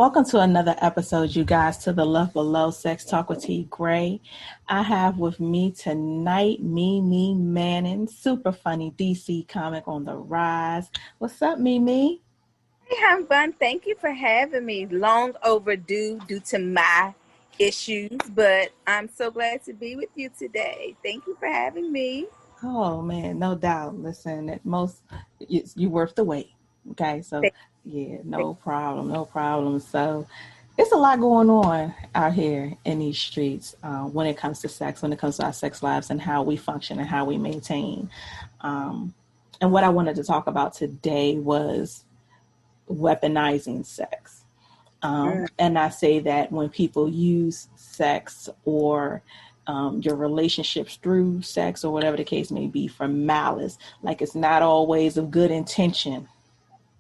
Welcome to another episode, you guys, to the Love Below Sex Talk with T. Graye. I have with me tonight Mimi Manning, super funny DC comic on the rise. What's up, Mimi? Hey, I'm fun. Thank you for having me. Long overdue due to my issues, but I'm so glad to be with you today. Thank you for having me. Oh man, no doubt. Listen, at most you're worth the wait. Okay, so yeah, no problem. So it's a lot going on out here in these streets when it comes to sex, when it comes to our sex lives and how we function and how we maintain. And what I wanted to talk about today was weaponizing sex. And I say that when people use sex or your relationships through sex or whatever the case may be for malice, like it's not always of good intention.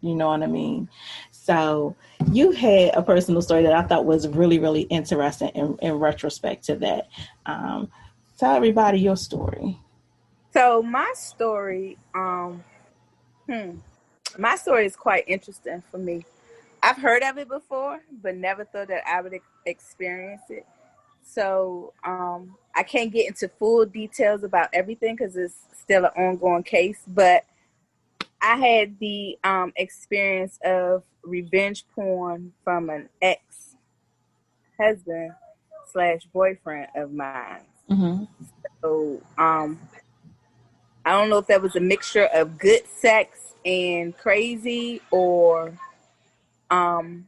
You know what I mean? So you had a personal story that I thought was really, really interesting in retrospect to that. Tell everybody your story. So my story is quite interesting for me. I've heard of it before, but never thought that I would experience it. So I can't get into full details about everything because it's still an ongoing case, but I had the experience of revenge porn from an ex-husband / boyfriend of mine. Mm-hmm. So I don't know if that was a mixture of good sex and crazy or good.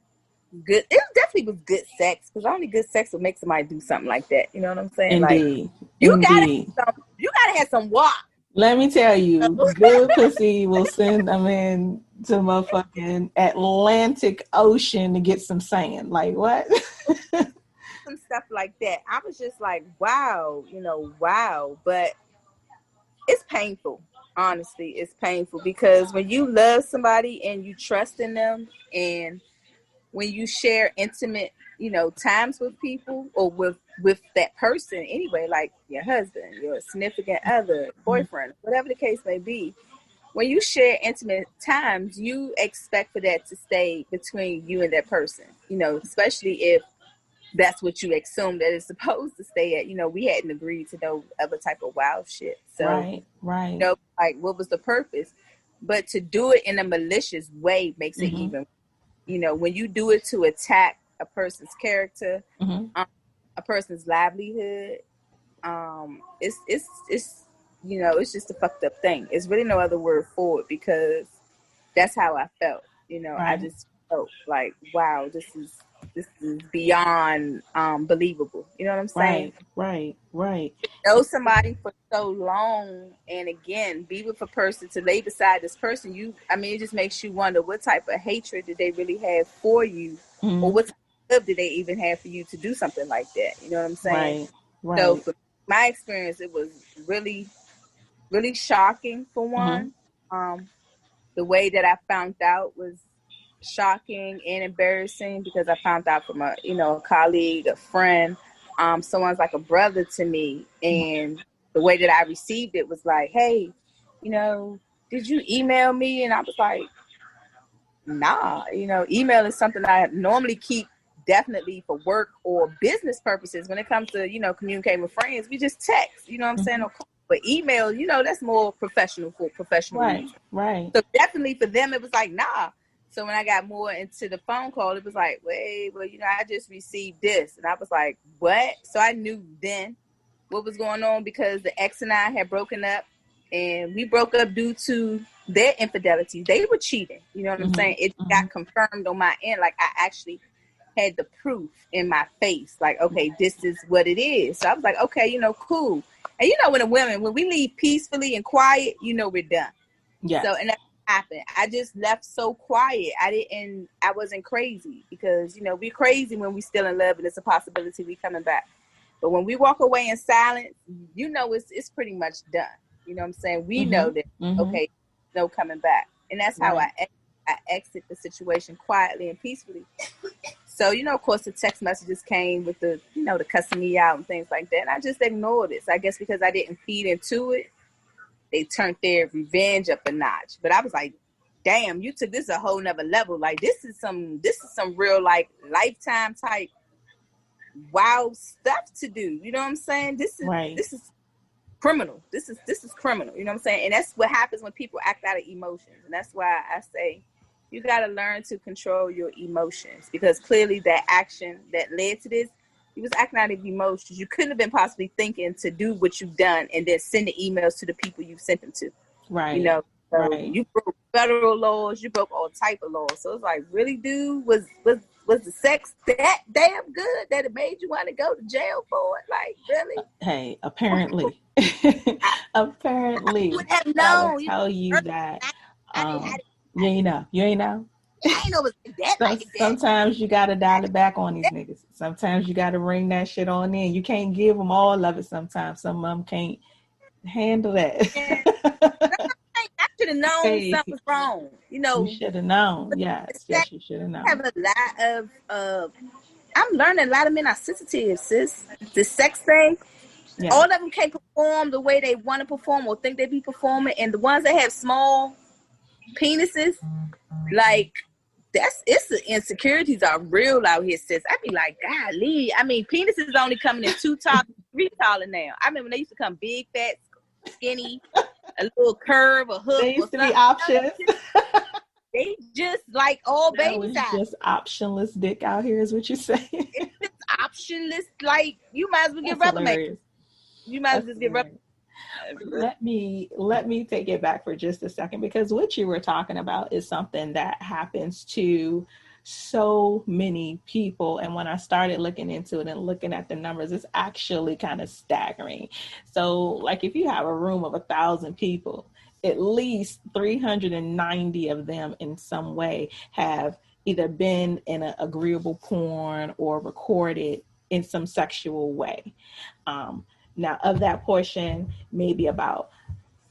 It definitely was good sex because only good sex would make somebody do something like that. You know what I'm saying? Indeed. Like you gotta have some walk. Let me tell you, good pussy will send them in to motherfucking Atlantic Ocean to get some sand. Like what? Some stuff like that. I was just like, wow, wow. But it's painful. Honestly, it's painful because when you love somebody and you trust in them, and when you share intimate, times with people or with that person anyway, like your husband, your significant other, boyfriend, whatever the case may be, when you share intimate times, you expect for that to stay between you and that person, especially if that's what you assume that it's supposed to stay at. We hadn't agreed to no other type of wild shit. So, right. Like what was the purpose? But to do it in a malicious way makes it even, when you do it to attack a person's character, a person's livelihood, it's just a fucked up thing. It's really no other word for it because that's how I felt. I just felt like, wow, this is beyond believable. You know what I'm saying? Right. Know somebody for so long, and again, be with a person to lay beside this person. It just makes you wonder what type of hatred did they really have for you, or what type of love did they even have for you to do something like that? You know what I'm saying? Right. So, for my experience, it was really, really shocking. For one, the way that I found out was shocking and embarrassing because I found out from a colleague, a friend, someone's like a brother to me, and the way that I received it was like, hey, did you email me? And I was like, nah, email is something I normally keep definitely for work or business purposes. When it comes to communicating with friends, we just text, you know what I'm saying? But email, that's more professional for professional reasons. Right. So definitely for them, it was like, nah. So when I got more into the phone call, it was like, wait, well, I just received this. And I was like, what? So I knew then what was going on because the ex and I had broken up, and we broke up due to their infidelity. They were cheating. You know what I'm saying? It got confirmed on my end. Like I actually had the proof in my face. Like, okay, this is what it is. So I was like, okay, cool. And when we leave peacefully and quiet, we're done. Yeah. So, and that happened. I just left so quiet. I wasn't crazy because, we're crazy when we still in love and it's a possibility we coming back. But when we walk away in silence, it's pretty much done. You know what I'm saying? We know that, okay, no coming back. And that's how I exit the situation quietly and peacefully. So, of course, the text messages came with the, the cussing me out and things like that. And I just ignored it. So I guess because I didn't feed into it, they turned their revenge up a notch. But I was like, damn, you took this a whole nother level. Like this is some real like lifetime type wild stuff to do. You know what I'm saying? This is criminal. This is criminal. You know what I'm saying? And that's what happens when people act out of emotions. And that's why I say you got to learn to control your emotions, because clearly that action that led to this, you was acting out of emotions. You couldn't have been possibly thinking to do what you've done and then send the emails to the people you sent them to. Right. You know, so right. You broke federal laws, you broke all type of laws. So it's like, really, dude, was the sex that damn good that it made you want to go to jail for it? Like, really? Hey, apparently. Apparently. I would have known. That would tell you that you ain't know. You ain't know. I ain't know it was like that, like that. Sometimes you got to dial it back on these niggas. Sometimes you got to ring that shit on in. You can't give them all of it sometimes. Some of them can't handle that. Yeah. I should have known something was wrong. You know, you should have known. Yes, you should have known. I have a lot of I'm learning a lot of men are sensitive, sis. The sex thing. Yeah. All of them can't perform the way they want to perform or think they be performing, and the ones that have small penises, like it's the insecurities are real out here, sis. I be like, golly, I mean, penises only coming in 2 tall, 3 taller now. I remember when they used to come big, fat, skinny, a little curve, a hook. They used to be options. They just like all baby size. Just optionless dick out here is what you're saying. It's just optionless. Like, you might as well get Rubbermaid. You might as well just get Rubbermaid. Let me take it back for just a second, because what you were talking about is something that happens to so many people, and when I started looking into it and looking at the numbers, it's actually kind of staggering. So like, if you have a room of 1,000 people, at least 390 of them in some way have either been in an agreeable porn or recorded in some sexual way. Now, of that portion, maybe about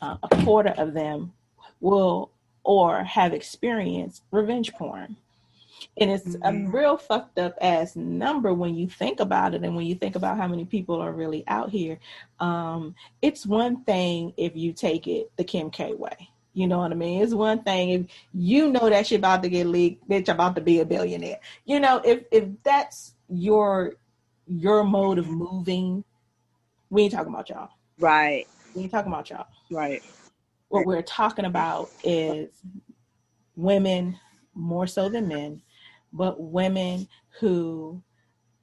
a quarter of them will or have experienced revenge porn. And it's a real fucked up ass number when you think about it, and when you think about how many people are really out here. It's one thing if you take it the Kim K way. You know what I mean? It's one thing if you know that shit about to get leaked, bitch, about to be a billionaire. You know, if that's your mode of moving, we ain't talking about y'all. Right. We ain't talking about y'all. Right. What we're talking about is women, more so than men, but women who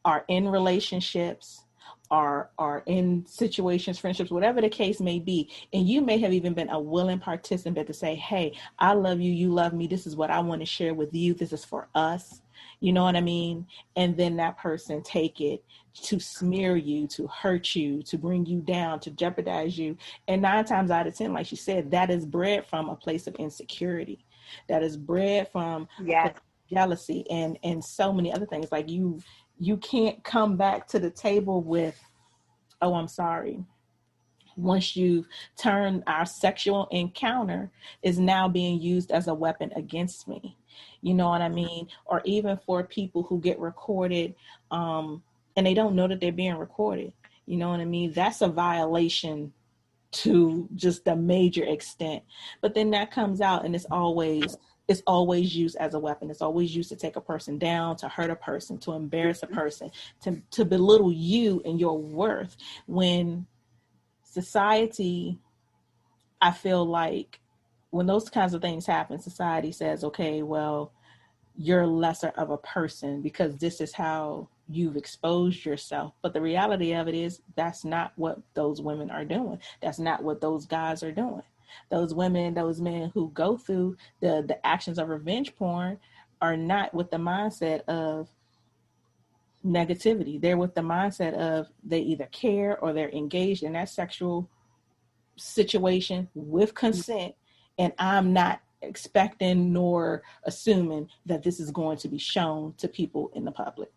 are in relationships, are in situations, friendships, whatever the case may be. And you may have even been a willing participant to say, hey, I love you, you love me. This is what I want to share with you. This is for us. You know what I mean? And then that person take it to smear you, to hurt you, to bring you down, to jeopardize you. And 9 times out of 10, like she said, that is bred from a place of insecurity. That is bred from jealousy and so many other things. Like you can't come back to the table with, oh, I'm sorry. Once you've turned, our sexual encounter is now being used as a weapon against me. You know what I mean? Or even for people who get recorded and they don't know that they're being recorded. You know what I mean? That's a violation to just a major extent. But then that comes out and it's always used as a weapon. It's always used to take a person down, to hurt a person, to embarrass a person, to belittle you and your worth. When society, I feel like when those kinds of things happen, society says, okay, well, you're lesser of a person because this is how you've exposed yourself. But the reality of it is that's not what those women are doing. That's not what those guys are doing. Those women, those men who go through the actions of revenge porn are not with the mindset of negativity. They're with the mindset of they either care or they're engaged in that sexual situation with consent, and I'm not expecting nor assuming that this is going to be shown to people in the public.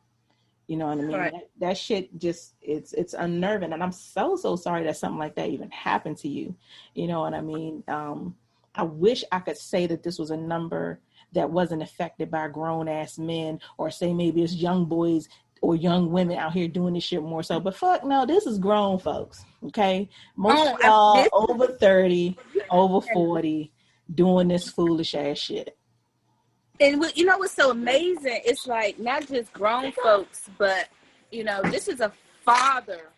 You know what I mean? Right. That shit just, it's unnerving. And I'm so sorry that something like that even happened to you. You know what I mean? I wish I could say that this was a number that wasn't affected by grown ass men, or say maybe it's young boys or young women out here doing this shit more so. But fuck no, this is grown folks. Okay. Most of y'all over 30, over 40, doing this foolish ass shit. And you know what's so amazing? It's like not just grown folks, but you know, this is a father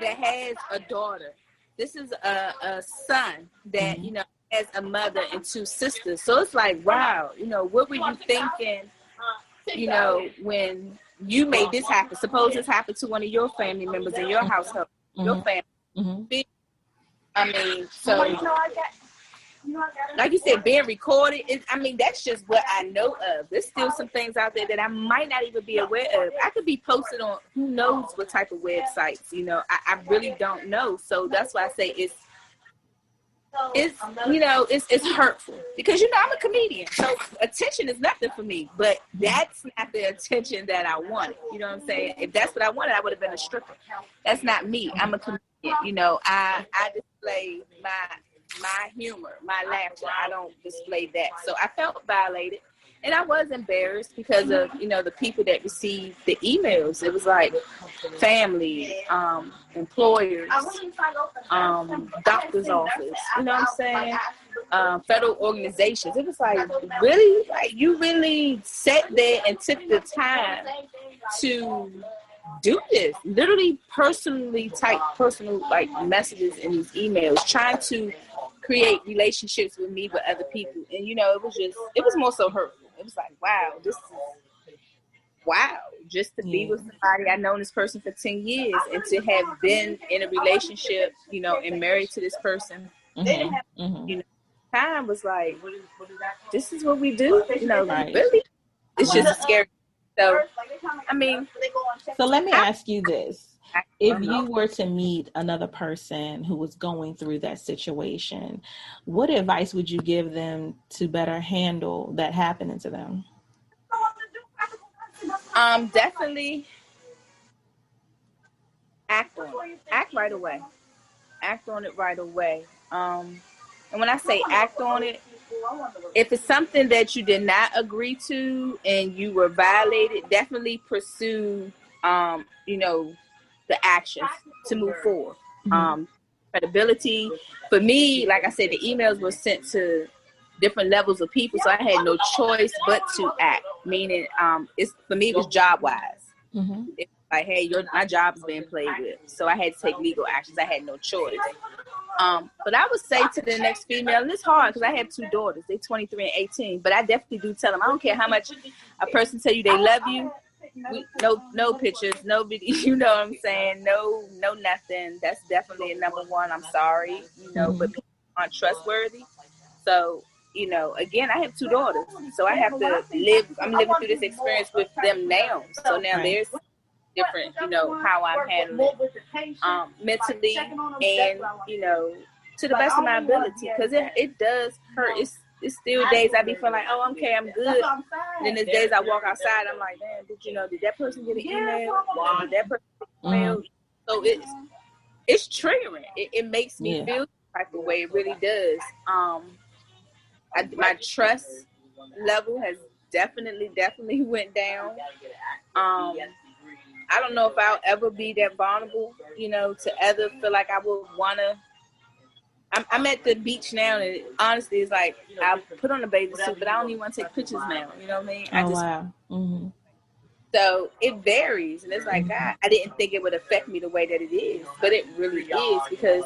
that has a daughter. This is a son that, you know, has a mother and two sisters. So it's like, wow, you know, what were you thinking, you know, when you made this happen? Suppose this happened to one of your family members in your household, your family. I mean, so like you said, being recorded, I mean, that's just what I know of. There's still some things out there that I might not even be aware of. I could be posted on who knows what type of websites, you know. I really don't know. So that's why I say it's you know, it's hurtful because, you know, I'm a comedian, so attention is nothing for me, but that's not the attention that I wanted. You know what I'm saying? If that's what I wanted, I would have been a stripper. That's not me. I'm a comedian. You know, I display my humor, my laughter. I don't display that. So I felt violated. And I was embarrassed because of, you know, the people that received the emails. It was like family, employers, doctor's office, you know what I'm saying? Federal organizations. It was like, really? Like, you really sat there and took the time to do this? Literally personally type personal like messages in these emails, trying to create relationships with me with other people. And, you know, it was more so hurtful. It was like, wow, just to be with somebody. I've known this person for 10 years and to have been in a relationship, you know, and married to this person, you know, time was like, this is what we do, you know, really? It's just scary. So, I mean. So let me ask you this. If you were to meet another person who was going through that situation, what advice would you give them to better handle that happening to them? Definitely act on it. Act right away. Act on it right away. And when I say act on it, if it's something that you did not agree to and you were violated, definitely pursue, you know, the actions to move forward. Credibility. For me, like I said, the emails were sent to different levels of people, so I had no choice but to act. Meaning, it's for me, it was job wise. It's like, hey, my job is being played with, so I had to take legal actions. I had no choice. But I would say to the next female, and it's hard because I have two daughters. They're 23 and 18, but I definitely do tell them, I don't care how much a person tell you they love you. No pictures, no video, you know what I'm saying? No nothing. That's definitely a number one. I'm sorry, you know, but people aren't trustworthy. So, you know, again, I have two daughters, so I have to I'm living through this experience with them now. So now there's different, you know, how I'm handling mentally and, you know, to the best of my ability, because it does hurt. It's still days I be feeling like, oh, okay, I'm good. And then there's days I walk outside, I'm like, damn, did that person get an email? Did that person get an email? So it's triggering. It makes me feel like the way it really does. My trust level has definitely went down. I don't know if I'll ever be that vulnerable, you know, to ever feel like I would want to. I'm at the beach now, and honestly, it's like I put on a bathing suit, but I don't even want to take pictures now. You know what I mean? Wow. So it varies, and it's like, God, I didn't think it would affect me the way that it is, but it really is, because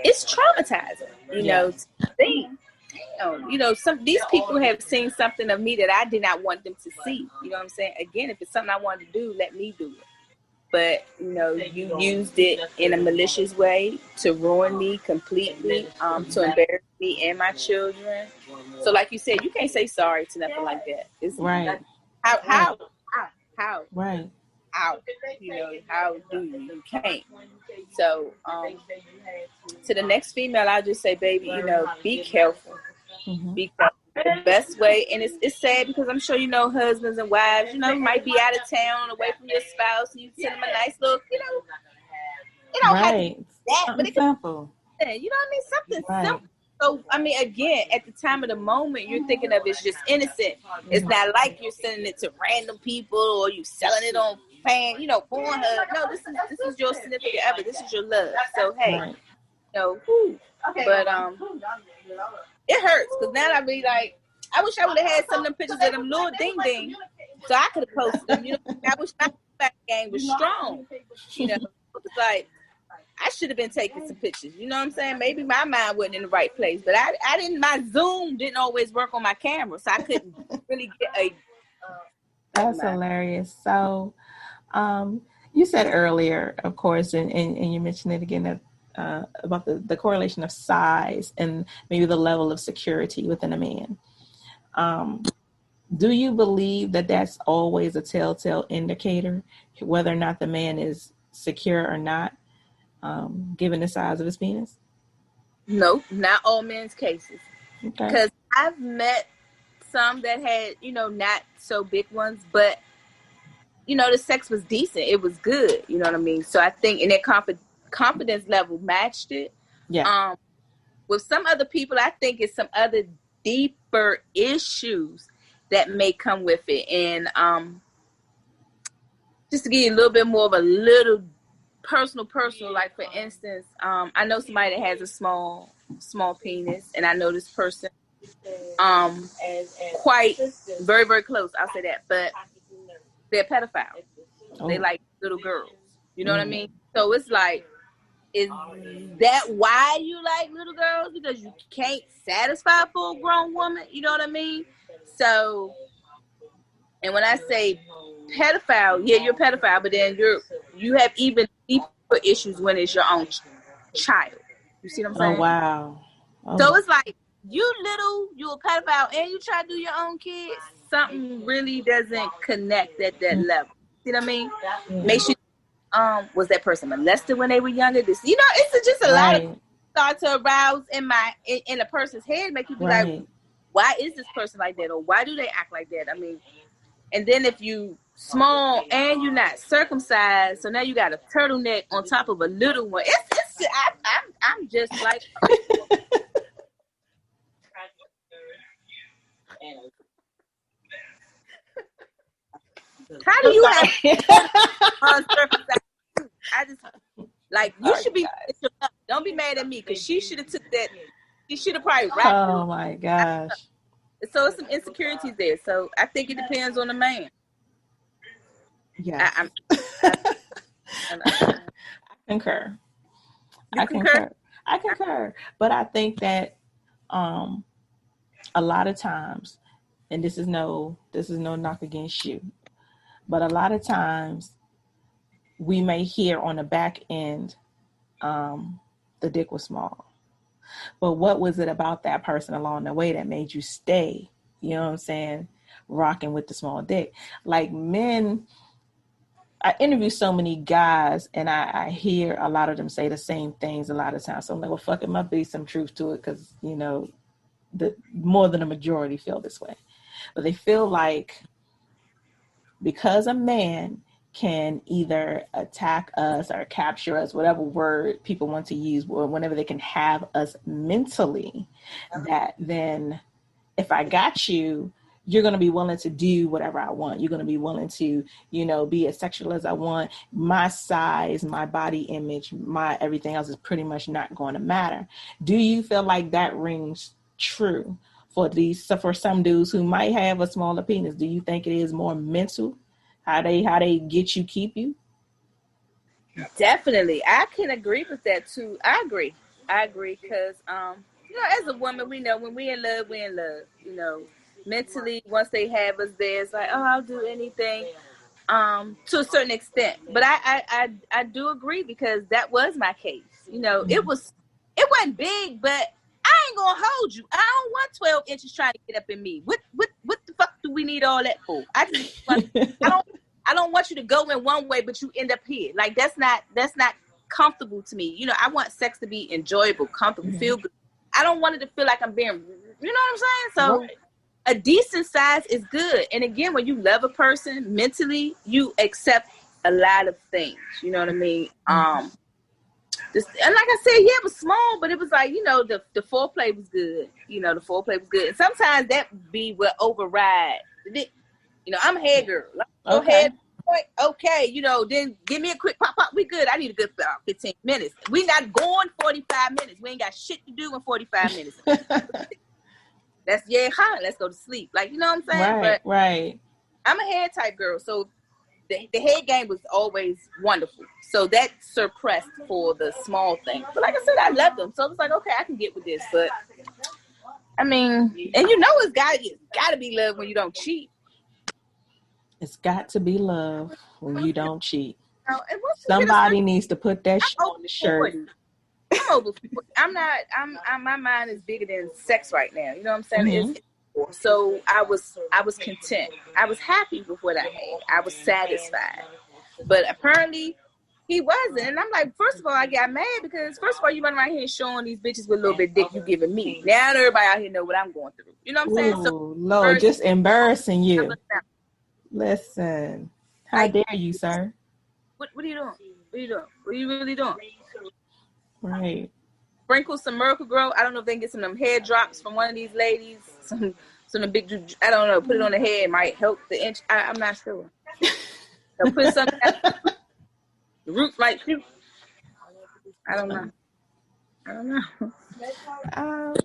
it's traumatizing. You know, to think, you know, these people have seen something of me that I did not want them to see. You know what I'm saying? Again, if it's something I wanted to do, let me do it. But, you know, you used it in a malicious way to ruin me completely, to embarrass me and my children. So, like you said, you can't say sorry to nothing like that. It's right. How? Right. How? You know, how do you? You can't. So, to the next female, I'll just say, baby, you know, be careful. Be careful. The best way, and it's sad because I'm sure, you know, husbands and wives, you know, might be out of town away from your spouse, and you send them a nice little, you know, it don't have to be that, but it's simple. You know what I mean? Something simple. So, I mean, again, at the time of the moment, you're thinking of it's just innocent. It's not like you're sending it to random people or you selling it on you know, Pornhub. No, this is your significant other. This is your love. So, hey, you know, but it hurts because now I be like, I wish I would have had some of them pictures of them little ding ding, so I could have posted them. You know, I wish my back game was strong. You know, it's like I should have been taking some pictures. You know what I'm saying? Maybe my mind wasn't in the right place, but I didn't. My Zoom didn't always work on my camera, so I couldn't really get a. That's hilarious. So, you said earlier, of course, and you mentioned it again, that about the correlation of size and maybe the level of security within a man. Do you believe that that's always a telltale indicator, whether or not the man is secure or not, given the size of his penis? No, not all men's cases. Okay. Because I've met some that had, not so big ones, but the sex was decent. It was good. You know what I mean? So I think in their confidence level matched it. Yeah. With some other people, I think it's some other deeper issues that may come with it. And just to give you a little bit more of a little personal, like for instance, I know somebody that has a small penis, and I know this person quite very, very close. I'll say that, but they're pedophiles. Oh. They like little girls. You know what I mean? So it's like, is that why you like little girls? Because you can't satisfy a full grown woman? You know what I mean? So, and when I say pedophile, yeah, you're a pedophile, but then you have even deeper issues when it's your own child. You see what I'm saying? Oh, wow. Oh. So it's like, you a pedophile and you try to do your own kids, something really doesn't connect at that level. See what I mean? Make sure was that person molested when they were younger? It's just a lot of start to arouse in a person's head, make you be like, why is this person like that, or why do they act like that? I mean, and then if you small and you're not circumcised, so now you got a turtleneck on top of a little one. I'm just like. How do you have uncircumcised? I just like you should be. Don't be mad at me because she should have took that. She should have probably wrapped. Oh my gosh! So it's some insecurities there. So I think it depends on the man. Yeah, I concur. I concur. But I think that a lot of times, and this is no knock against you, but a lot of times we may hear on the back end, the dick was small. But what was it about that person along the way that made you stay, you know what I'm saying, rocking with the small dick? Like men, I interview so many guys and I hear a lot of them say the same things a lot of times. So I'm like, well, fuck, it must be some truth to it because, more than a majority feel this way. But they feel like because a man can either attack us or capture us, whatever word people want to use, or whenever they can have us mentally, that then if I got you, you're going to be willing to do whatever I want. You're going to be willing to, be as sexual as I want. My size, my body image, my everything else is pretty much not going to matter. Do you feel like that rings true for some dudes who might have a smaller penis? Do you think it is more mental? How they get you, keep you? Definitely. I can agree with that too. I agree because, as a woman, we know when we in love, we in love, mentally, once they have us there, it's like, oh, I'll do anything, to a certain extent. But I do agree because that was my case. Mm-hmm. It wasn't big, but I ain't gonna hold you. I don't want 12 inches trying to get up in me. What the fuck do we need all that for? I don't want you to go in one way, but you end up here. Like that's not comfortable to me. I want sex to be enjoyable, comfortable, feel good. I don't want it to feel like I'm being, you know what I'm saying? So a decent size is good. And again, when you love a person mentally, you accept a lot of things. You know what I mean? And like I said, yeah, it was small, but it was like, the foreplay was good. The foreplay was good. And sometimes that be what override. I'm a head girl. Okay. Then give me a quick pop. We good. I need a good 15 minutes. We not going 45 minutes. We ain't got shit to do in 45 minutes. Let's let's go to sleep. Like, you know what I'm saying? Right, But right. I'm a head type girl, so the head game was always wonderful. So that suppressed for the small things. But like I said, I love them. So it was like, okay, I can get with this. But I mean, and you know it's gotta be love when you don't cheat. It's got to be love when you don't cheat. And once you get Somebody needs to put that shit I'm on over the shirt. 40. I'm over 40. I'm my mind is bigger than sex right now. You know what I'm saying? Mm-hmm. So I was content. I was happy with what I had. I was satisfied. But apparently he wasn't. And I'm like, first of all, I got mad because first of all, you run around here showing these bitches with a little bit of dick you giving me. Now everybody out here know what I'm going through. You know what I'm saying? So Lord, just embarrassing you. now, Listen, how like, dare you, sir? what are you doing? What are you doing? What are you really doing? Right. Sprinkle some Miracle Grow. I don't know if they can get some of them hair drops from one of these ladies. Some of the big, I don't know, put it on the head. It might help the inch. I'm not sure. So put something the roots like you. I don't know.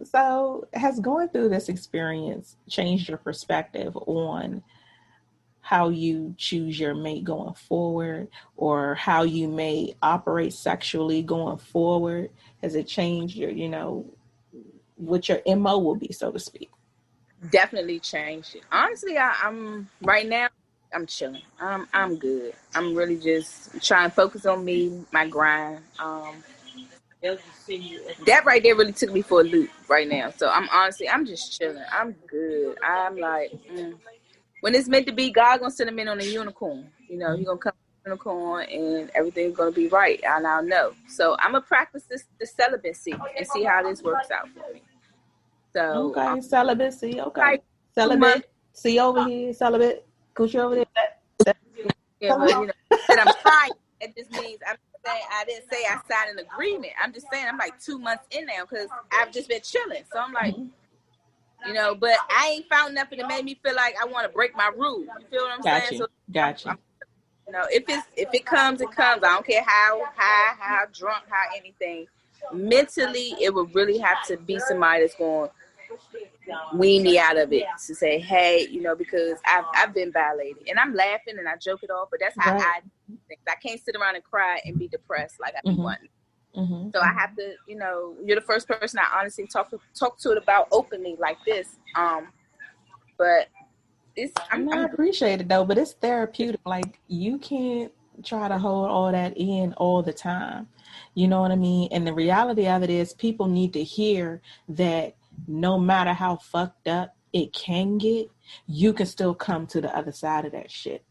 So has going through this experience changed your perspective on how you choose your mate going forward, or how you may operate sexually going forward? Has it changed your, what your MO will be, so to speak? Definitely changed it. Honestly, I'm right now. I'm chilling. I'm good. I'm really just trying to focus on me, my grind. That right there really took me for a loop right now. So I'm just chilling. I'm good. I'm like, when it's meant to be, God gonna send him in on a unicorn. You know, he gonna come unicorn and everything's gonna be right. And I'll know. So I'm gonna practice the celibacy and see how this works out for me. So Okay, celibacy. Okay, like celibate. See over here, celibate. Coochie over there. Yeah, but that I'm trying. It just means I'm saying I didn't say I signed an agreement. I'm just saying I'm like 2 months in now because I've just been chilling. So I'm like, but I ain't found nothing that made me feel like I want to break my rule. You feel what I'm saying? So Gotcha. if it comes, it comes. I don't care how high, how drunk, how anything. Mentally, it would really have to be somebody that's going to wean me out of it, to say, hey, because I've been violated, and I'm laughing and I joke it off, but that's how I think. I can't sit around and cry and be depressed like I be wanting. So I have to, you're the first person I honestly talk to it about openly like this. But I appreciate it though, but it's therapeutic. Like, you can't try to hold all that in all the time. You know what I mean? And the reality of it is, people need to hear that no matter how fucked up it can get, you can still come to the other side of that shit.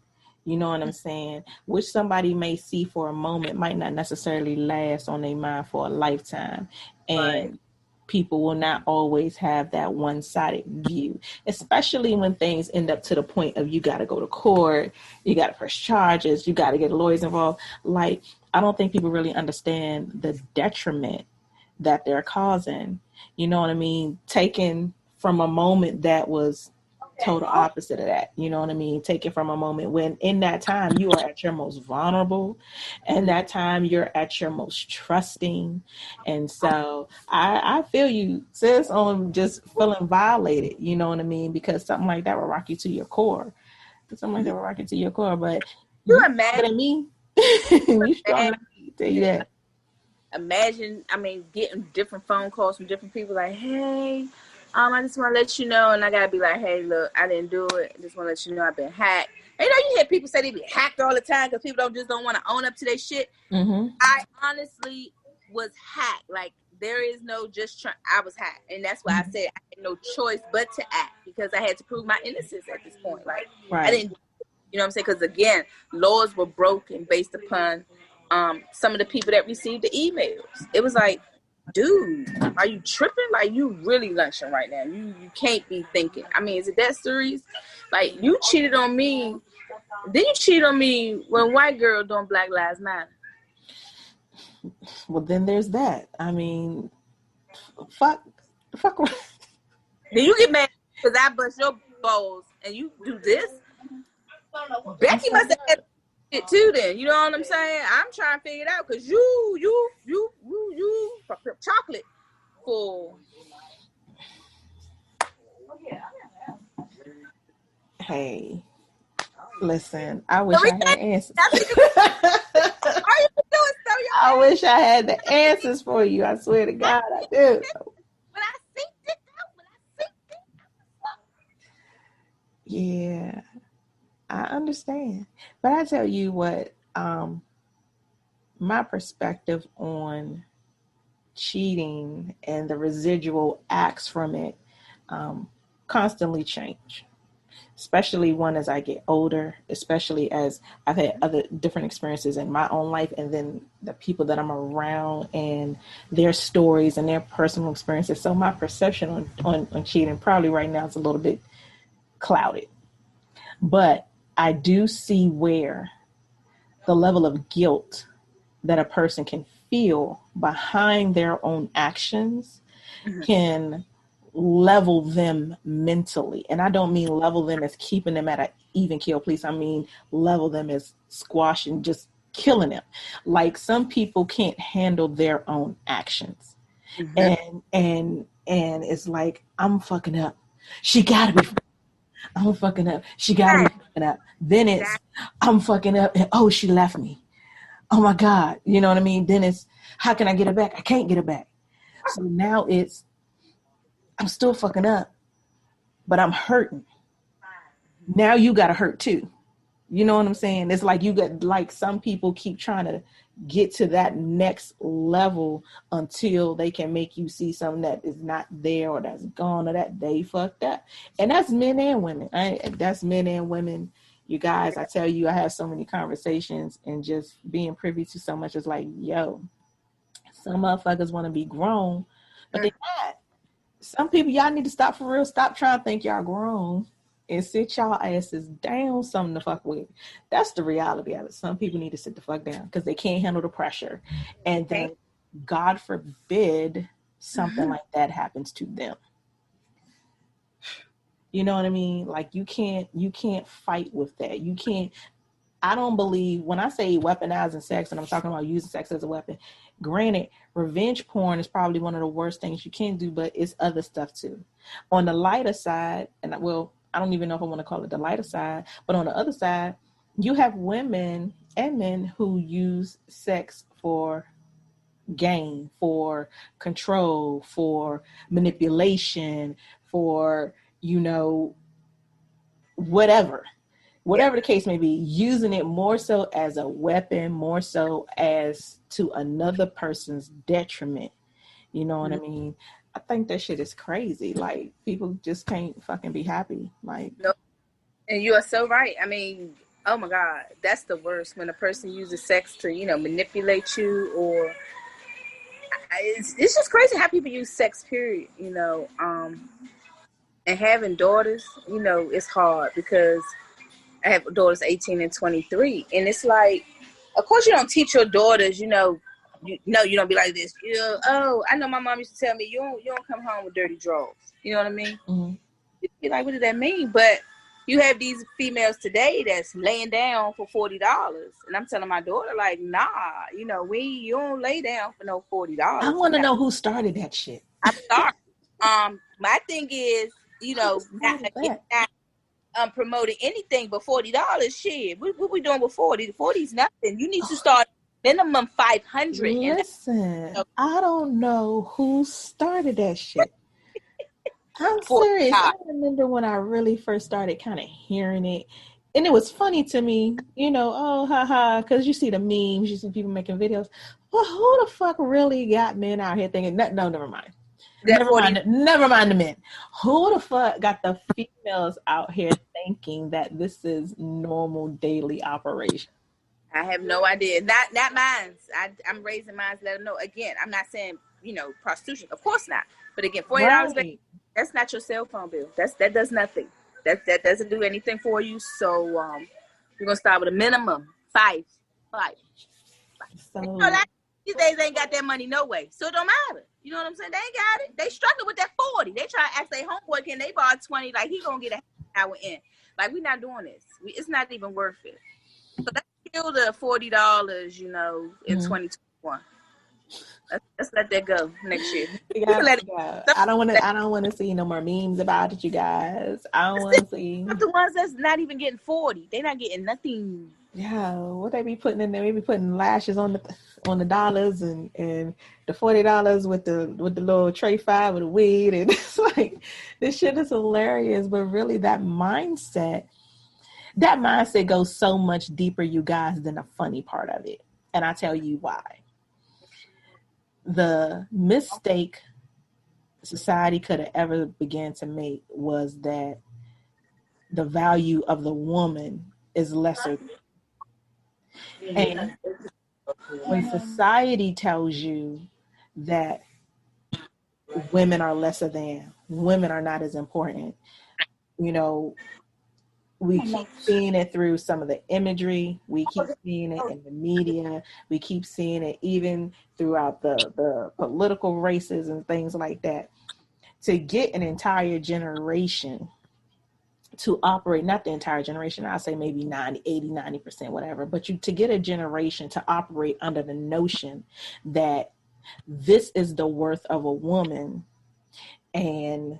You know what I'm saying? Which somebody may see for a moment might not necessarily last on their mind for a lifetime. And people will not always have that one-sided view, especially when things end up to the point of you got to go to court, you got to press charges, you got to get lawyers involved. Like, I don't think people really understand the detriment that they're causing. You know what I mean? Taken from a moment that was total opposite of that. You know what I mean? Take it from a moment when in that time you are at your most vulnerable, and that time you're at your most trusting. And so I feel you, sis, on just feeling violated. You know what I mean? Because something like that will rock you to your core. But you imagine than me. You stronger than me, tell you that. Imagine, getting different phone calls from different people like, hey, I just want to let you know, and I got to be like, hey, look, I didn't do it. I just want to let you know I've been hacked. And you hear people say they be hacked all the time because people don't want to own up to their shit. I honestly was hacked. Like, there is no I was hacked. And that's why I said I had no choice but to act, because I had to prove my innocence at this point. Like, I didn't, you know what I'm saying? Because, again, laws were broken based upon some of the people that received the emails. It was like, dude, are you tripping? Like, you really lunching right now. You can't be thinking. Is it that serious? Like, you cheated on me. Then you cheated on me when white girl doing Black Lives Matter. Well, then there's that. Fuck. Then you get mad because I bust your balls and you do this? Becky must have had it too then. You know what I'm saying? I'm trying to figure it out because you chocolate full. Hey, listen, I So wish we I had can't. answers. That's what you can all you can do is throw your I hands. wish I had the answers for you. I swear to God, I do. When I synced it out, when I synced it. Yeah, I understand. But I tell you what, my perspective on cheating and the residual acts from it constantly change, especially one as I get older, especially as I've had other different experiences in my own life, and then the people that I'm around and their stories and their personal experiences. So my perception on cheating probably right now is a little bit clouded. But I do see where the level of guilt that a person can feel behind their own actions can level them mentally. And I don't mean level them as keeping them at an even kill, please. I mean level them as squashing, just killing them. Like some people can't handle their own actions. And it's like, I'm fucking up. She gotta be I'm fucking up. She gotta be fucking up. Then it's I'm fucking up and oh, she left me. Oh my God. You know what I mean? Then it's how can I get it back? I can't get it back. So now it's I'm still fucking up, but I'm hurting. Now you gotta hurt too. You know what I'm saying? It's like you got like some people keep trying to get to that next level until they can make you see something that is not there or that's gone or that they fucked up. And that's men and women. That's men and women. You guys, I tell you, I have so many conversations and just being privy to so much is like, yo, some motherfuckers want to be grown, but they not. Some people, y'all need to stop for real. Stop trying to think y'all grown and sit y'all asses down something to fuck with. That's the reality of it. Some people need to sit the fuck down because they can't handle the pressure. And then, God forbid, something like that happens to them. You know what I mean? Like you can't fight with that. You can't. I don't believe when I say weaponizing sex and I'm talking about using sex as a weapon, granted, revenge porn is probably one of the worst things you can do, but it's other stuff too. On the lighter side, and well, I don't even know if I want to call it the lighter side, but on the other side, you have women and men who use sex for gain, for control, for manipulation, for, whatever the case may be, using it more so as a weapon, more so as to another person's detriment. You know what I mean? I think that shit is crazy. Like people just can't fucking be happy. Like, No, and you are so right. I mean, oh my God, that's the worst when a person uses sex to, manipulate you, or it's just crazy how people use sex, period, and having daughters, it's hard because I have daughters 18 and 23, and it's like, of course you don't teach your daughters, you don't be like this. Oh, I know my mom used to tell me, you don't come home with dirty drawers. You know what I mean? mm-hmm. You'd be like, what does that mean? But you have these females today that's laying down for $40, and I'm telling my daughter, like, nah, you don't lay down for no $40. I want to know who started that shit. I'm sorry. My thing is, not promoting anything but $40. Shit, what we doing with 40? 40 is nothing. You need to start minimum 500. Listen, I don't know who started that shit. I'm serious. I remember when I really first started kind of hearing it, and it was funny to me, oh, haha, because you see the memes, you see people making videos. Well, who the fuck really got men out here thinking, no, never mind. Never mind the men. Who the fuck got the females out here thinking that this is normal daily operation? I have no idea. Not mine. I'm raising mine to let them know. Again, I'm not saying, prostitution. Of course not. But again, $40, right. That's not your cell phone bill. That does nothing. That doesn't do anything for you. So we're gonna start with a minimum five. So these days ain't got that money no way. So it don't matter. You know what I'm saying? They ain't got it. They struggling with that 40. They try to ask their homeboy, can they borrow 20? Like he gonna get an hour in. Like we're not doing this. It's not even worth it. So let's kill the $40, in 2021. Let's let that go next year. We got to go. I don't want to see no more memes about it, you guys. I don't want to see the ones that's not even getting 40. They're not getting nothing. Yeah, what they be putting in there? They be putting lashes on the dollars and the $40 with the little tray five with the weed, and it's like this shit is hilarious. But really, that mindset goes so much deeper, you guys, than the funny part of it. And I tell you why. The mistake society could have ever began to make was that the value of the woman is lesser. And when society tells you that women are lesser than, women are not as important, you know, we keep seeing it through some of the imagery, we keep seeing it in the media, we keep seeing it even throughout the political races and things like that. To get an entire generation to operate, not the entire generation, I'll say maybe 90, 80, 90%, whatever, but to get a generation to operate under the notion that this is the worth of a woman and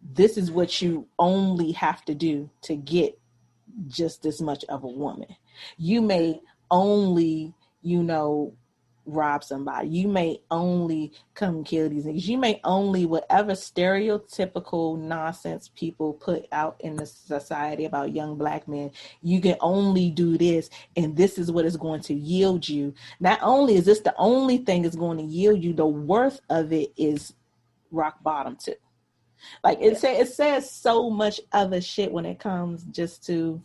this is what you only have to do to get just as much of a woman. You may only, rob somebody. You may only come kill these niggas. You may only, whatever stereotypical nonsense people put out in the society about young black men, you can only do this, and this is what is going to yield you. Not only is this the only thing that's going to yield you, the worth of it is rock bottom too. Like it says so much other shit when it comes just to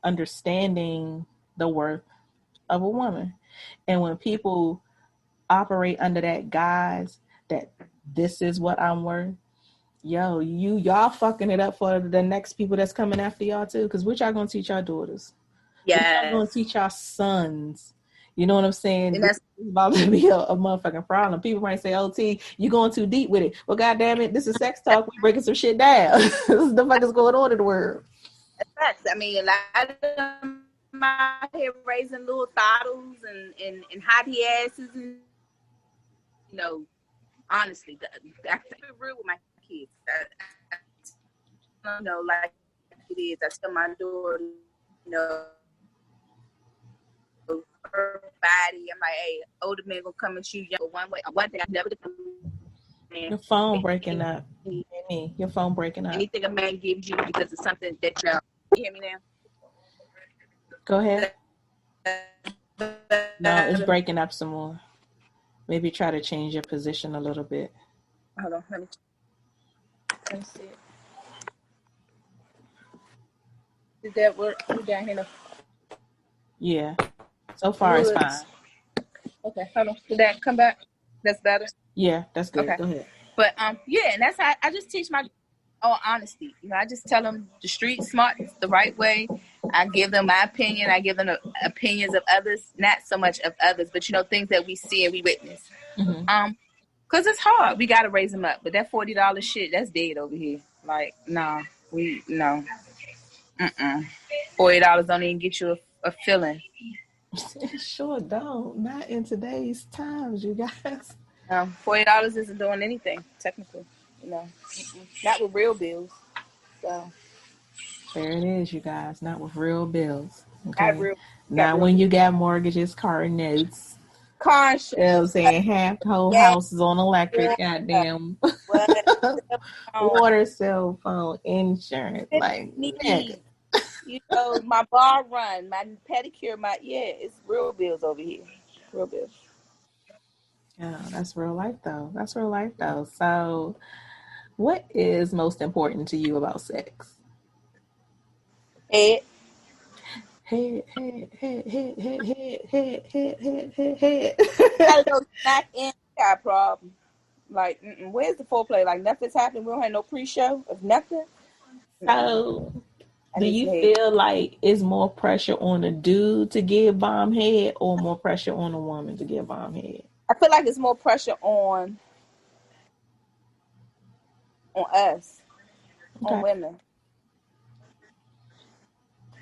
understanding the worth of a woman. And when people operate under that guise that this is what I'm worth, y'all fucking it up for the next people that's coming after y'all too. Because what y'all gonna teach our daughters? Yeah, what y'all gonna teach our sons? You know what I'm saying? And that's about to be a motherfucking problem. People might say, "OT, you going too deep with it." Well, goddamn it, this is sex talk. We breaking some shit down. This is the fuck is going on in the world. Facts. I mean, a lot of them out here raising little throttles and hottie asses, and honestly, I keep it real with my kids. I like it is. I tell my daughter, her body. I'm like, hey, older men gonna come and shoot you one way. One day I never. Your phone breaking up. Your phone breaking up. Anything a man gives you because of something that you hear me now? Go ahead. No, it's breaking up some more. Maybe try to change your position a little bit. Hold on, let me see it. Did that work? We down here now. Yeah. So far it's fine. Okay, hold on. Did that come back? That's better? Yeah, that's good. Okay. Go ahead. But yeah, and that's how I just teach my honesty. I just tell them the street smart the right way. I give them my opinion. I give them the opinions of others, not so much of others, but things that we see and we witness. Mm-hmm. Cause it's hard. We gotta raise them up. But that $40 shit, that's dead over here. Like, nah, no. $40 don't even get you a feeling. It sure don't. Not in today's times, you guys. $40 isn't doing anything, technically. Not with real bills. So there it is, you guys. Not with real bills. Okay. Not when you got mortgages, car notes. Car insurance. You know what I'm saying? Half the whole house is on electric, goddamn. Water, cell phone, insurance. Like, my bar run, my pedicure, it's real bills over here. Real bills. Yeah, that's real life though. So, what is most important to you about sex? Head. I know smack in got a problem. Like, where's the foreplay? Like, nothing's happening. We don't have no pre-show of nothing. So, do you feel like it's more pressure on a dude to give bomb head or more pressure on a woman to give bomb head? I feel like it's more pressure on us, on women.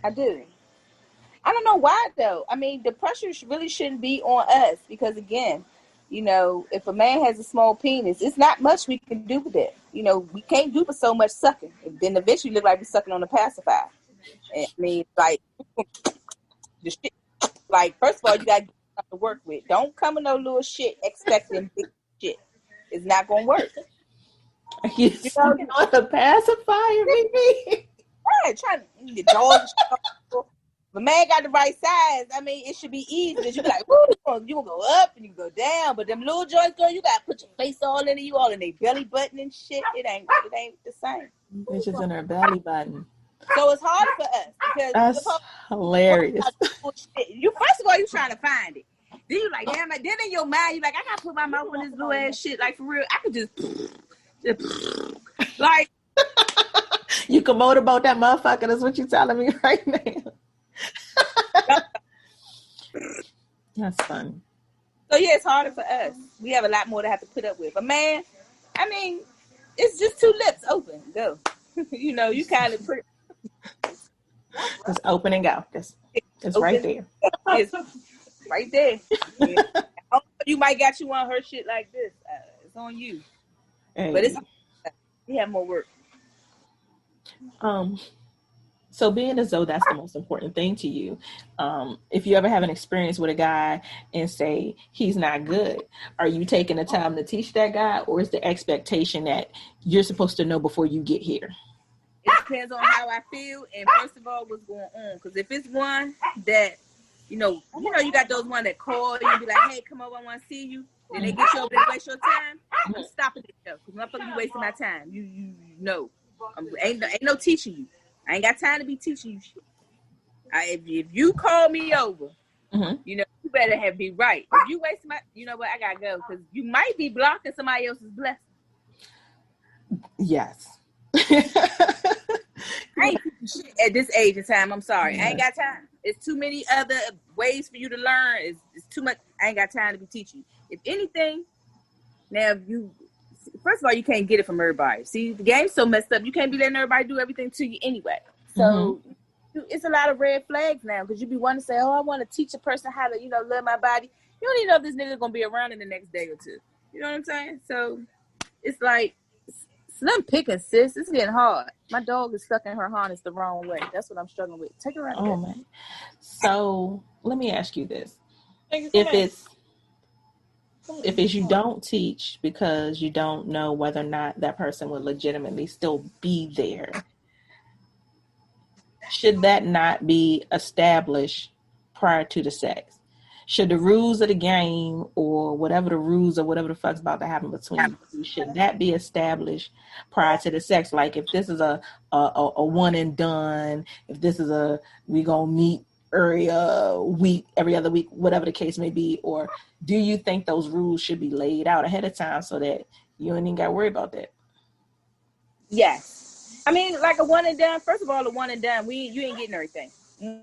I do. I don't know why though. I mean, the pressure really shouldn't be on us because again, you know, if a man has a small penis, it's not much we can do with it. You know, we can't do but so much sucking. And then eventually look like we're sucking on a pacifier. And, I mean, like the shit. Like first of all, you got to get something to work with. Don't come with no little shit expecting big shit. It's not gonna work. You know what a pacifier, baby? Right, trying to the dogs. If a man got the right size, I mean, it should be easy. Because you be like, woo, you gonna go up and you go down. But them little joints, girl, you gotta put your face all in it, you all in their belly button and shit. It ain't the same. Bitches in her belly button. So it's hard for us because that's hilarious. You first of all, you trying to find it. Then you like, damn. Like, then in your mind, you like, I gotta put my mouth on this little ass shit. Like for real, I could just like. You can motorboat that motherfucker. That's what you're telling me right now. That's fun. So yeah, it's harder for us. We have a lot more to have to put up with. A man, I mean, it's just two lips open. Go. You know, you kind of put. Just open and go. It's right there. It's right there. Yeah. You might got you on her shit like this. It's on you. Hey. But we have more work. So being as though that's the most important thing to you, if you ever have an experience with a guy and say he's not good, are you taking the time to teach that guy, or is the expectation that you're supposed to know before you get here? It depends on how I feel and first of all what's going on. Because if it's one that you know, you got those one that call you and be like, hey, come over, I want to see you. Then they get you over there, waste your time. I'm stopping it though, because motherfucker, you wasting my time. You know, ain't no teaching you. I ain't got time to be teaching you shit. If you call me over, you know, you better be right. If you waste my, you know what, I gotta go because you might be blocking somebody else's blessing. Yes. I ain't teaching shit at this age and time. I'm sorry, I ain't got time. It's too many other ways for you to learn. It's too much. I ain't got time to be teaching. If anything, now first of all, you can't get it from everybody. See, the game's so messed up. You can't be letting everybody do everything to you anyway. So it's a lot of red flags now because you be wanting to say, oh, I want to teach a person how to, love my body. You don't even know if this nigga's going to be around in the next day or two. You know what I'm saying? So it's like slim picking, sis. It's getting hard. My dog is stuck in her harness the wrong way. That's what I'm struggling with. Take her around. Oh, man. So let me ask you this. If it's you don't teach because you don't know whether or not that person would legitimately still be there, should that not be established prior to the sex? Should the rules of the game or whatever the rules or whatever the fuck's about to happen between you, should that be established prior to the sex? Like if this is a one and done, if this is we gonna meet every other week, whatever the case may be, or do you think those rules should be laid out ahead of time so that you ain't even got to worry about that? Yes. I mean, like a one and done, first of all, a one and done, you ain't getting everything.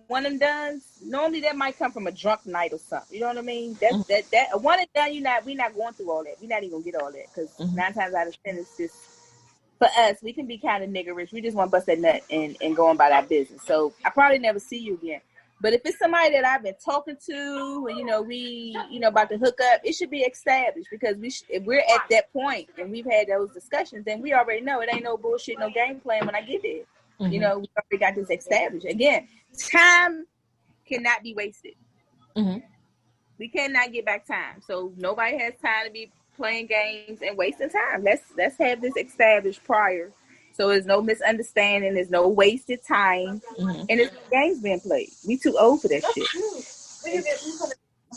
One and done, normally that might come from a drunk night or something. You know what I mean? That a one and done, we not going through all that. We're not even gonna get all that because 9 times out of 10 it's just for us. We can be kind of niggerish. We just want to bust that nut and go on about our business. So I probably never see you again. But if it's somebody that I've been talking to, and we about to hook up, it should be established because if we're at that point and we've had those discussions, then we already know it ain't no bullshit, no game plan when I get there. We already got this established. Again, time cannot be wasted. We cannot get back time, so nobody has time to be playing games and wasting time. Let's have this established prior. So there's no misunderstanding, there's no wasted time, and it's games being played. We too old for that shit.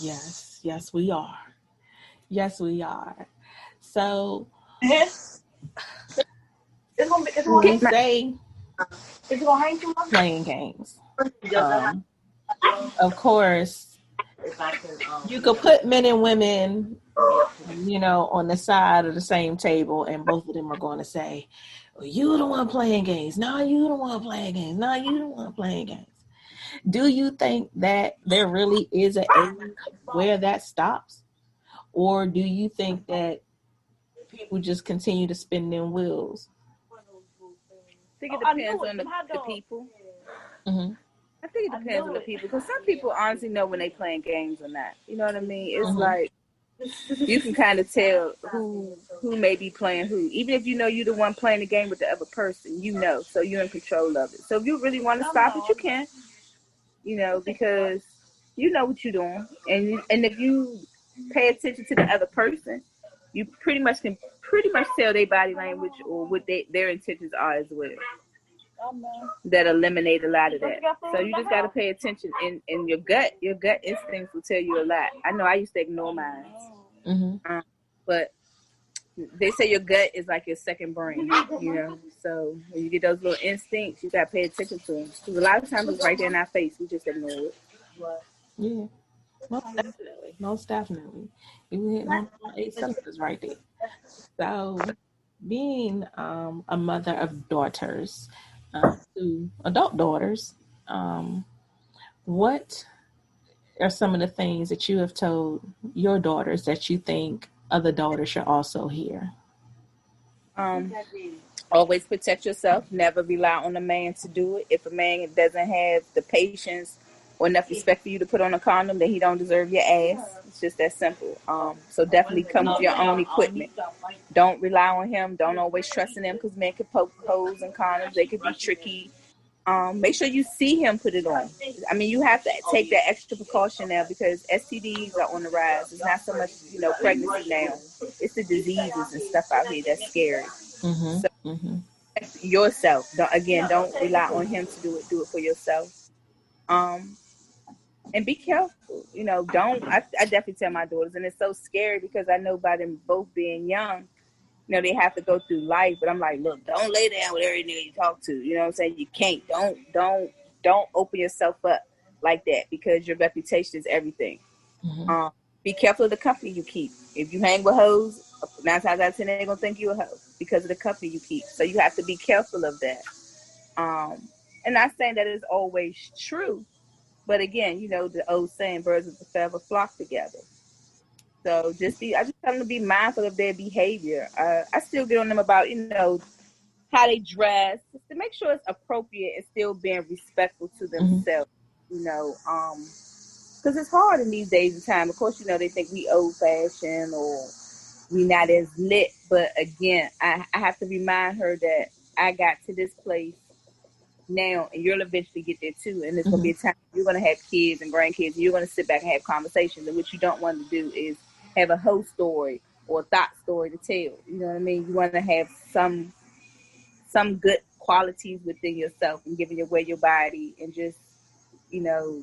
Yes, we are. Yes, we are. So when we say playing games, of course, you could put men and women, on the side of the same table, and both of them are going to say, well, you the one playing games. No, you the one playing games. No, you the one playing games. Do you think that there really is an age where that stops? Or do you think that people just continue to spin them wheels? I think it depends on the people. I think it depends on the people, because some people honestly know when they playing games or not. You know what I mean? It's Mm-hmm. like you can kind of tell who may be playing who. Even if you know you're the one playing the game with the other person, you know, so you're in control of it. So if you really want to stop it, you can, you know, because you know what you're doing. And if you pay attention to the other person, you can pretty much tell their body language or what their intentions are as well. That eliminate a lot of that. So you just got to pay attention, and your gut instincts will tell you a lot. I know I used to ignore mine, but they say your gut is like your second brain, you know. So when you get those little instincts, you got to pay attention to them, because a lot of times it's right there in our face. We just ignore it. Yeah, most definitely, most definitely. You hitting on all 8 cylinders right there. So, being a mother of daughters, 2 adult daughters, what are some of the things that you have told your daughters that you think other daughters should also hear? Always protect yourself. Never rely on a man to do it. If a man doesn't have the patience or enough respect for you to put on a condom, then he don't deserve your ass. It's just that simple. So definitely come with your own equipment. Don't rely on him. Don't always trust in him, because men could poke holes in condoms. They could be tricky. Make sure you see him put it on. I mean, you have to take that extra precaution now, because STDs are on the rise. It's not so much, you know, pregnancy now. It's the diseases and stuff out here that's scary. So yourself. Don't rely on him to do it. Do it for yourself. And be careful. You know, don't. I definitely tell my daughters, and it's so scary because I know by them both being young, you know, they have to go through life. But I'm like, look, don't lay down with every nigga you talk to. You know what I'm saying? You can't. Don't open yourself up like that, because your reputation is everything. Be careful of the company you keep. If you hang with hoes, 9 times out of 10 they're gonna think you a hoe because of the company you keep. So you have to be careful of that. And not saying that it's always true, but again, you know, the old saying, birds of a feather flock together. So I just tell them to be mindful of their behavior. I still get on them about, you know, how they dress, just to make sure it's appropriate and still being respectful to themselves, you know, because it's hard in these days and time. Of course, you know, they think we old fashioned or we not as lit, but again, I have to remind her that I got to this place now, and you'll eventually get there too. And there's gonna be a time you're gonna have kids and grandkids, and you're gonna sit back and have conversations. And what you don't want to do is have a whole story or a thought story to tell. You know what I mean? You want to have some good qualities within yourself, and giving away your body, and just, you know,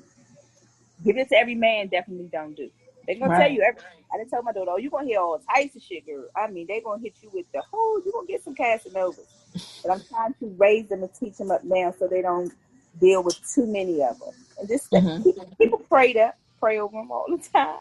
giving it to every man. Definitely don't do. They're gonna tell you everything. I didn't tell my daughter, oh, you're gonna hear all types of shit, girl. I mean, they're gonna hit you with the whole, you're gonna get some Casanovas. But I'm trying to raise them and teach them up now so they don't deal with too many of them. And just people prayed up, pray over them all the time.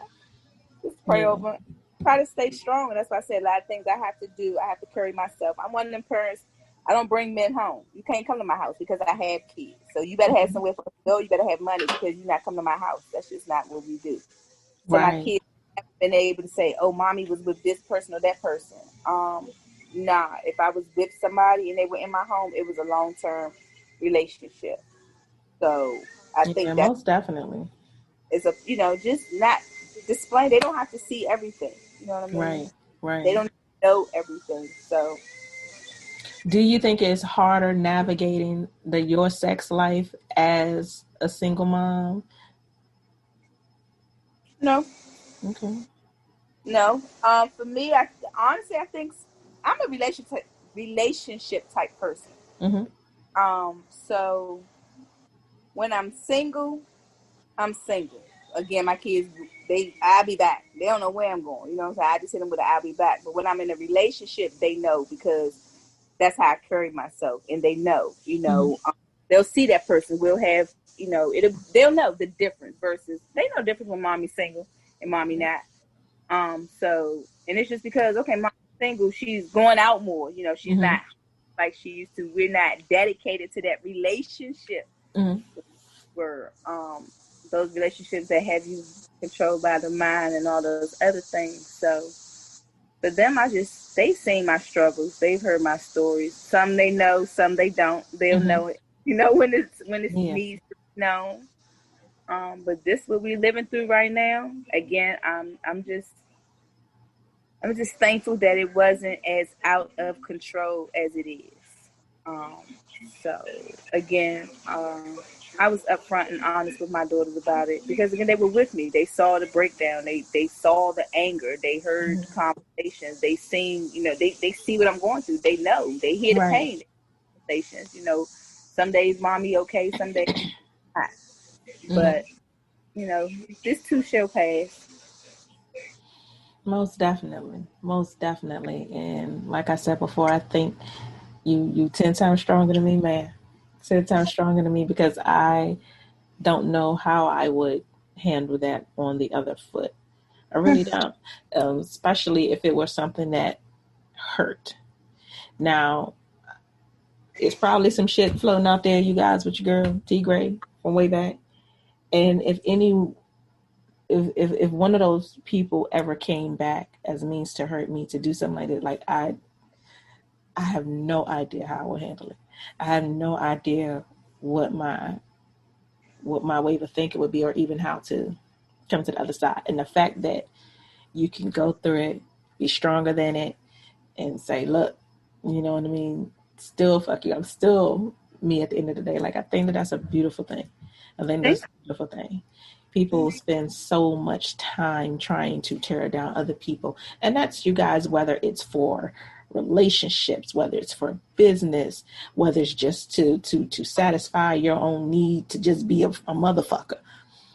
Just pray over them. Try to stay strong. And that's why I said a lot of things I have to do. I have to carry myself. I'm one of them parents. I don't bring men home. You can't come to my house because I have kids. So you better have somewhere for them to go. You better have money, because you're not coming to my house. That's just not what we do. So my kids haven't been able to say, oh, mommy was with this person or that person. Nah, if I was with somebody and they were in my home, it was a long-term relationship. So I think that most definitely is a, you know, just not display. They don't have to see everything. You know what I mean? right. They don't know everything. So Do you think it's harder navigating your sex life as a single mom? no. Okay. No. For me, honestly, I think I'm a relationship type person. So when I'm single, I'm single. Again, my kids, I'll be back. They don't know where I'm going. You know what I'm saying? I just hit them with an I'll be back. But when I'm in a relationship, they know, because that's how I carry myself. And they know, you know, they'll see that person. We'll have, you know, they'll know the difference versus, they know the difference when mommy's single and mommy not. So, and it's just because, okay, mommy's single, she's going out more. You know, she's not like she used to. We're not dedicated to that relationship. Where those relationships that have you controlled by the mind and all those other things. So for them, they've seen my struggles. They've heard my stories. Some they know, some they don't. They'll know it. You know, when it's me. No. But this what we're living through right now. Again, I'm just thankful that it wasn't as out of control as it is. Um, so again, I was upfront and honest with my daughters about it because again they were with me. They saw the breakdown. They saw the anger. They heard conversations. They seen, they see what I'm going through. They know. They hear the Right. pain. Conversations. Some days mommy okay, some days not. But this too shall pass. Most definitely. Most definitely. And like I said before, I think you 10 times stronger than me, man. 10 times stronger than me because I don't know how I would handle that on the other foot. I really don't. Especially if it was something that hurt. Now, it's probably some shit floating out there, you guys, with your girl, T Graye, from way back. And if one of those people ever came back as a means to hurt me, to do something like that, like I have no idea how I would handle it. I have no idea what my way of thinking would be, or even how to come to the other side. And the fact that you can go through it, be stronger than it, and say, look, you know what I mean? Still, fuck you. I'm still me at the end of the day. Like, I think that's a beautiful thing. I think that's a beautiful thing. People spend so much time trying to tear down other people. And that's, you guys, whether it's for relationships, whether it's for business, whether it's just to satisfy your own need to just be a motherfucker.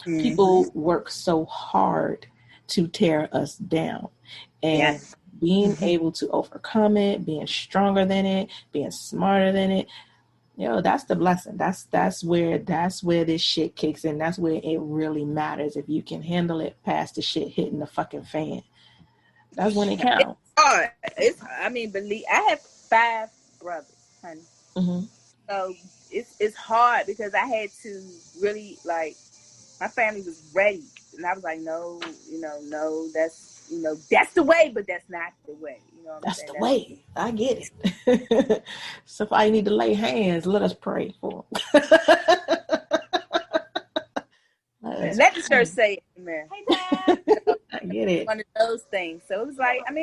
Mm-hmm. People work so hard to tear us down. And being able to overcome it, being stronger than it, being smarter than it, that's the blessing. That's where this shit kicks in. That's where it really matters. If you can handle it past the shit hitting the fucking fan, that's when it counts. It's hard. Believe I have 5 brothers, honey. Mm-hmm. So it's hard because I had to really, like, my family was ready, and I was like, no, no, that's the way, but that's not the way. That's the way. I get it. So if I need to lay hands, let us pray for them. Let the church say amen. Hey, Dad. I get it. One of those things. So it was like, and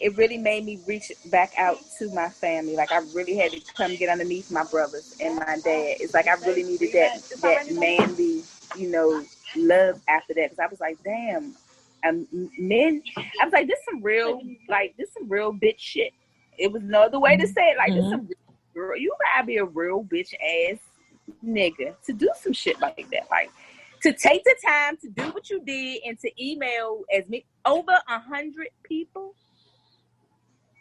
it really made me reach back out to my family. Like, I really had to come get underneath my brothers and my dad. It's like I really needed that manly, love after that. Because I was like, damn, men. I was like, this some real bitch shit. It was no other way to say it. Like, this some real, you gotta be a real bitch ass nigga to do some shit like that. Like, to take the time to do what you did and to email over 100 people.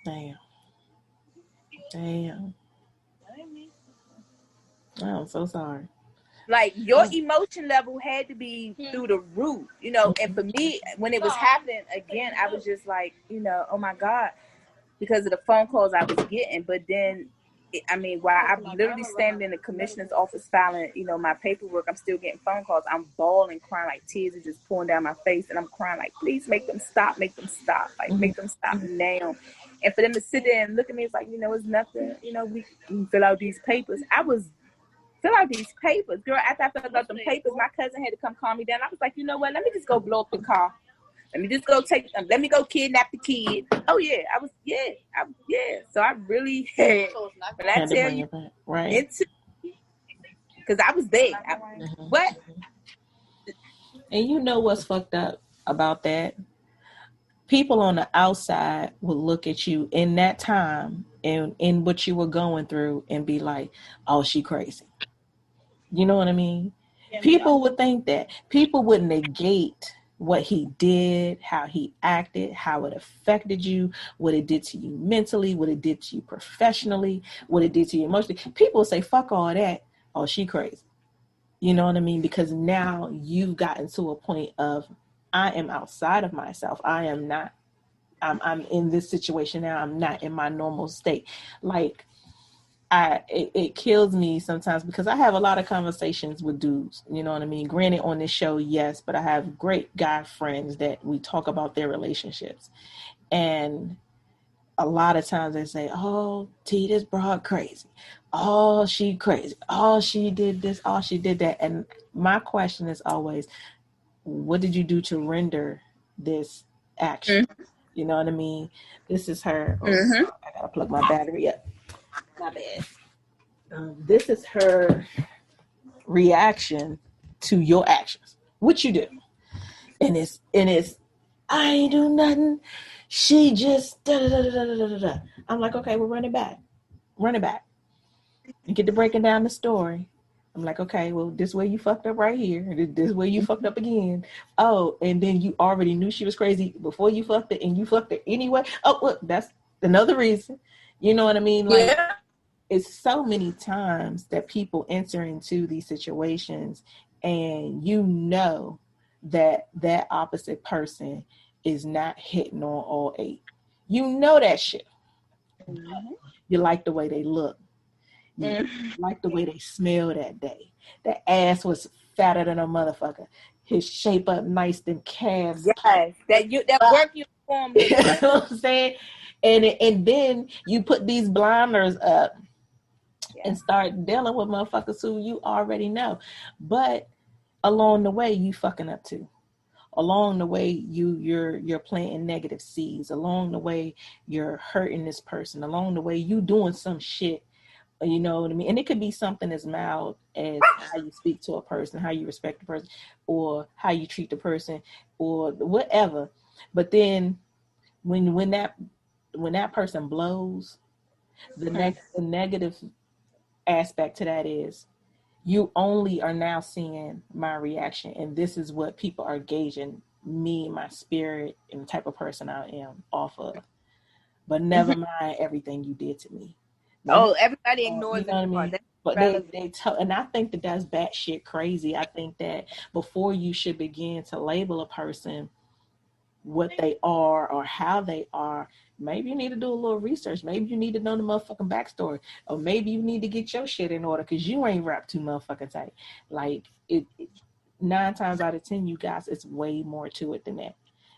Damn. I'm so sorry. Like, your emotion level had to be through the roof, and for me, when it was happening again, I was just like, oh my God, because of the phone calls I was getting. But then, while I'm literally standing in the commissioner's office filing, my paperwork, I'm still getting phone calls. I'm bawling, crying, like tears are just pouring down my face, and I'm crying like, please make them stop, like make them stop now. And for them to sit there and look at me, it's like, it's nothing. We can fill out these papers. Fill out these papers. Girl, after I filled out them papers, my cousin had to come calm me down. I was like, you know what? Let me just go blow up the car. Let me just go let me go kidnap the kid. Oh, yeah. So I really had, when I tell you, right? Because I was there. What? And you know what's fucked up about that? People on the outside will look at you in that time and in what you were going through and be like, oh, she crazy. You know what I mean? People would think that. People would negate what he did, how he acted, how it affected you, what it did to you mentally, what it did to you professionally, what it did to you emotionally. People will say, fuck all that. Oh, she crazy. You know what I mean? Because now you've gotten to a point of, I am outside of myself. I am not, I'm in this situation now. I'm not in my normal state. Like, it kills me sometimes because I have a lot of conversations with dudes, you know what I mean? Granted, on this show, yes, but I have great guy friends that we talk about their relationships. And a lot of times they say, "Oh, T, this broad crazy. Oh, she crazy. Oh, she did this. Oh, she did that." And my question is always, what did you do to render this action? Mm-hmm. You know what I mean? This is her. Oh, Mm-hmm. I gotta plug my battery up. My bad. This is her reaction to your actions. What you do, and it's I ain't do nothing. She just da da da da da da da. I'm like, okay, we'll run it back, and get to breaking down the story. I'm like, okay, well, this way you fucked up right here. This way you fucked up again. Oh, and then you already knew she was crazy before you fucked it, and you fucked it anyway. Oh, look, that's another reason. You know what I mean? Like, Yeah. it's so many times that people enter into these situations, and you know that that opposite person is not hitting on all eight. You know that shit. Mm-hmm. You like the way they look. You like the way they smell that day. The ass was fatter than a motherfucker. His shape up nice, them calves. Yes, that work uniform You looks know good. what I'm saying? And then you put these blinders up Yeah. and start dealing with motherfuckers who you already know. But along the way, you fucking up too. Along the way, you're planting negative seeds. Along the way, you're hurting this person. Along the way, you doing some shit. You know what I mean? And it could be something as mild as how you speak to a person, how you respect the person, or how you treat the person, or whatever. But then when that person blows, the negative aspect to that is you only are now seeing my reaction, and this is what people are gauging me, my spirit, and the type of person I am off of. But never mind everything you did to me. Never, Oh, everybody you ignores know that what I part. mean? That's But relevant. they tell, and I think that that's batshit crazy. I think that before you should begin to label a person what they are or how they are, maybe you need to do a little research. Maybe you need to know the motherfucking backstory, or maybe you need to get your shit in order because you ain't wrapped too motherfucking tight. Like it 9 times out of 10, you guys, it's way more to it than that.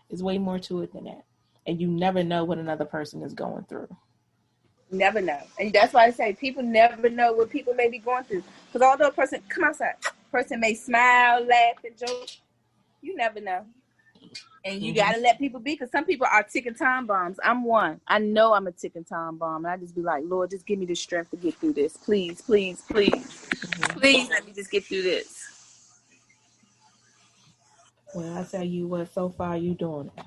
It's way more to it than that, and you never know what another person is going through. Never know, and that's why I say people never know what people may be going through. Because although a person come outside, person may smile, laugh, and joke, you never know. And you Mm-hmm. gotta let people be, because some people are ticking time bombs. I'm one. I know I'm a ticking time bomb, and I just be like, Lord, just give me the strength to get through this. Please, please, please, Mm-hmm. please, let me just get through this. Well, I tell you what, so far you doing it,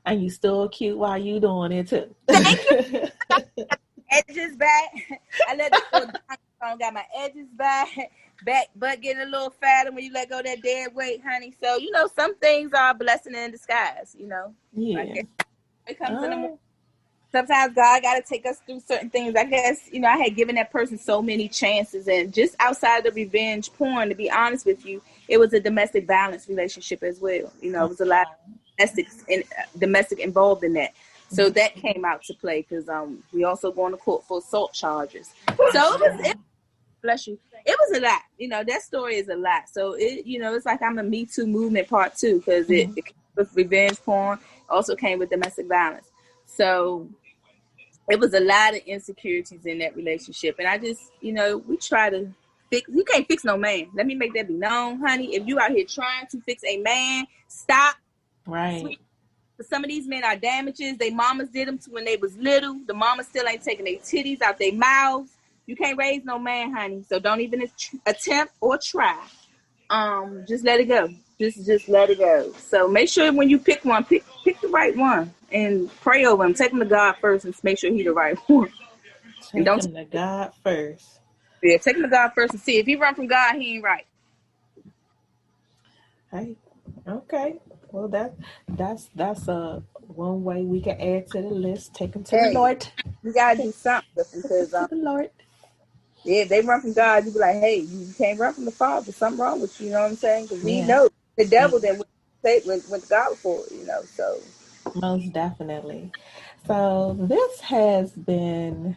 and you still cute while you doing it too. Thank you. Edges back. I let the little song got my edges back, butt getting a little fatter when you let go of that dead weight, honey. So some things are a blessing in disguise. Like Yeah. it comes in the morning. Oh. Sometimes God got to take us through certain things. I guess I had given that person so many chances, and just outside of the revenge porn, to be honest with you, it was a domestic violence relationship as well. It was a lot of domestic involved in that. So Mm-hmm. that came out to play because we also going to court for assault charges. So it bless you. It was a lot. That story is a lot. So it's like I'm a Me Too movement part two, because Mm-hmm. it came with revenge porn, also came with domestic violence. So it was a lot of insecurities in that relationship, and I just we try to fix. You can't fix no man. Let me make that be known, honey. If you out here trying to fix a man, stop. Right. Sweet. Some of these men are damages. They mamas did them to when they was little. The mamas still ain't taking their titties out their mouths. You can't raise no man, honey. So don't even attempt or try. Just let it go. Just let it go. So make sure when you pick one, pick the right one, and pray over him. Take him to God first and make sure he the right one. And Take don't him to God first. take him to God first and see if he run from God, he ain't right. Hey, okay. Well, that's one way we can add to the list. Take him to the Hey, Lord. you gotta Take, do something take him because to the Lord. yeah, if they run from God, you be like, hey, you can't run from the Father. There's something wrong with you. You know what I'm saying? Because we Yeah. know the Yeah. devil that went to God for it. So Most definitely. So this has been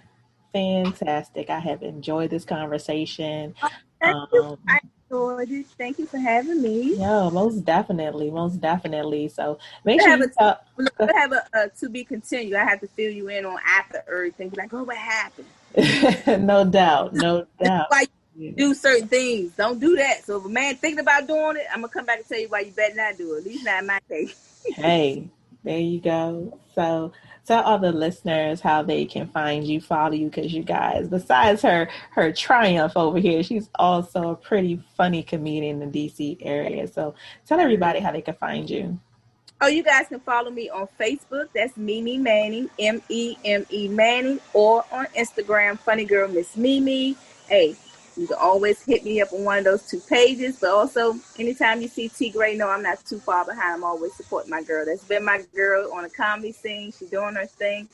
fantastic. I have enjoyed this conversation. thank you. Um, I enjoyed it. Thank you for having me. Yeah, most definitely, most definitely. So make We sure have you talk. we have a to be continued. I have to fill you in on after everything. Be like, oh, what happened? No doubt, no This is doubt. why you Yeah. do certain things. Don't do that. So if a man thinking about doing it, I'm gonna come back and tell you why you better not do it. At least not in my case. Hey, there you go. So tell all the listeners how they can find you, follow you, because you guys, besides her triumph over here, she's also a pretty funny comedian in the DC area. So tell everybody how they can find you. Oh, you guys can follow me on Facebook. That's Mimi Manning, Meme Manning, or on Instagram, Funny Girl Miss Mimi. Hey, you can always hit me up on one of those two pages. But also, anytime you see T Graye, know I'm not too far behind. I'm always supporting my girl. That's been my girl on a comedy scene. She doing her thing.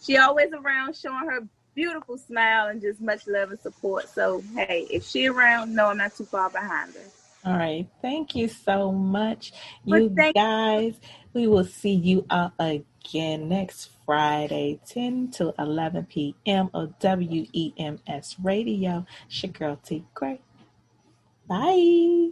She always around, showing her beautiful smile and just much love and support. So hey, if she around, no, I'm not too far behind her. All right. Thank you so much, But you thank guys. We will see you out again next Friday, 10 to 11 p.m. on WEMS Radio. It's your girl T Graye. Bye.